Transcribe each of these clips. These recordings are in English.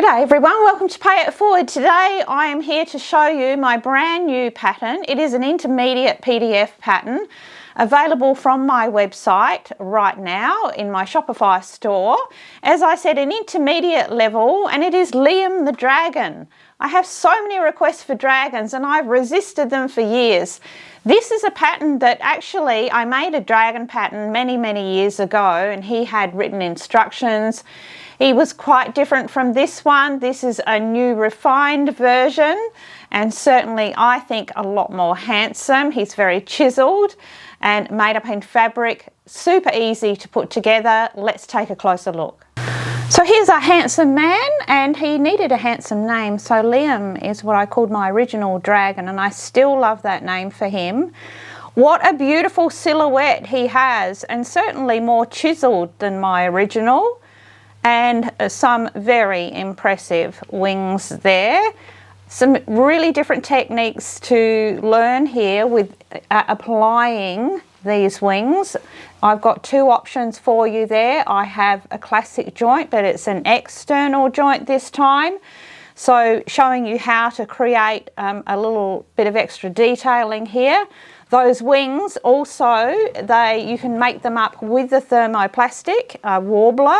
G'day everyone, welcome to Pay It Forward. Today I am here to show you my brand new pattern. It is an intermediate PDF pattern available from my website right now in my Shopify store. As I said, an intermediate level, and it is Liam the Dragon. I have so many requests for dragons and I've resisted them for years. This is a pattern that actually I made a dragon pattern many years ago, and he had written instructions. He was quite different from this one. This is a new refined version, and certainly I think a lot more handsome. He's very chiseled and made up in fabric, super easy to put together. Let's take a closer look. So here's a handsome man, and he needed a handsome name, so Liam is what I called my original dragon, and I still love that name for him. What a beautiful silhouette he has, and certainly more chiseled than my original, and some very impressive wings there. Some really different techniques to learn here with applying these wings. I've got two options for you there. I have a classic joint, but it's an external joint this time. So showing you how to create a little bit of extra detailing here. Those wings also, you can make them up with the thermoplastic warbler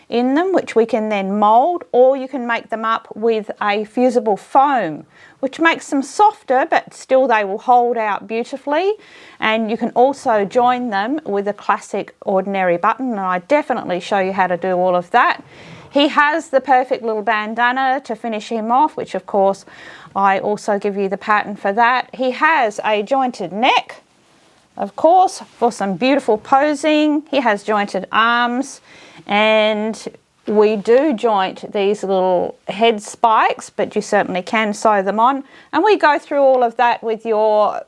in them, which we can then mould, or you can make them up with a fusible foam, which makes them softer, but still they will hold out beautifully. And you can also join them with a classic ordinary button, and I definitely show you how to do all of that. He has the perfect little bandana to finish him off, which of course I also give you the pattern for that. He has a jointed neck, of course, for some beautiful posing. He has jointed arms, and we do joint these little head spikes, but you certainly can sew them on. And we go through all of that with your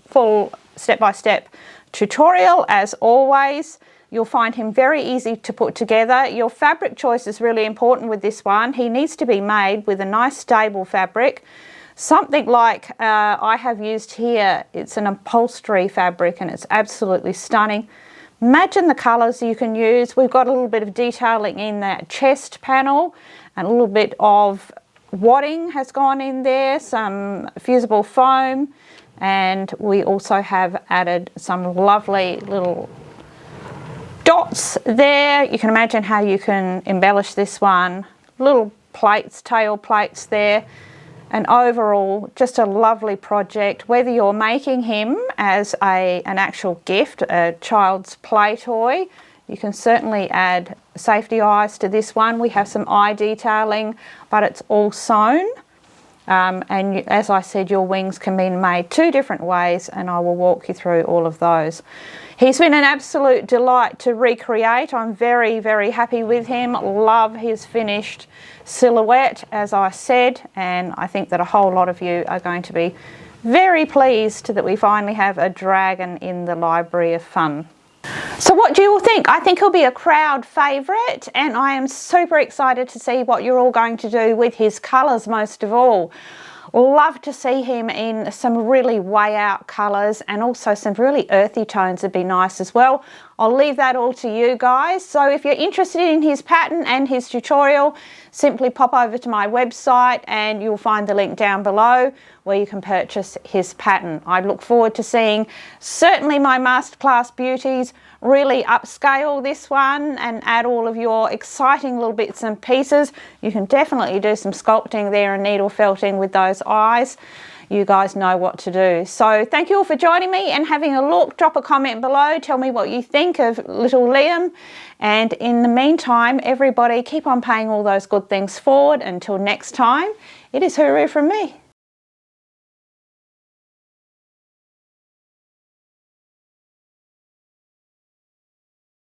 full step-by-step tutorial as always. You'll find him very easy to put together. Your fabric choice is really important with this one. He needs to be made with a nice stable fabric. Something like I have used here. It's an upholstery fabric and it's absolutely stunning. Imagine the colours you can use. We've got a little bit of detailing in that chest panel, and a little bit of wadding has gone in there, some fusible foam, and we also have added some lovely little dots there. You can imagine how you can embellish this one. Little plates, tail plates there. And overall, just a lovely project. Whether you're making him as an actual gift, a child's play toy, you can certainly add safety eyes to this one. We have some eye detailing, but it's all sewn. And as I said, your wings can be made two different ways, and I will walk you through all of those. He's been an absolute delight to recreate. I'm very happy with him. Love his finished silhouette, as I said, and I think that a whole lot of you are going to be very pleased that we finally have a dragon in the Library of Fun. So what do you all think? I think he'll be a crowd favourite, and I am super excited to see what you're all going to do with his colours most of all. Love to see him in some really way out colours, and also some really earthy tones would be nice as well. I'll leave that all to you guys. So if you're interested in his pattern and his tutorial, simply pop over to my website and you'll find the link down below where you can purchase his pattern. I look forward to seeing certainly my masterclass beauties really upscale this one and add all of your exciting little bits and pieces. You can definitely do some sculpting there and needle felting with those eyes. You guys know what to do. So thank you all for joining me and having a look. Drop a comment below. Tell me what you think of little Liam. And in the meantime, everybody keep on paying all those good things forward. Until next time, it is hooroo from me.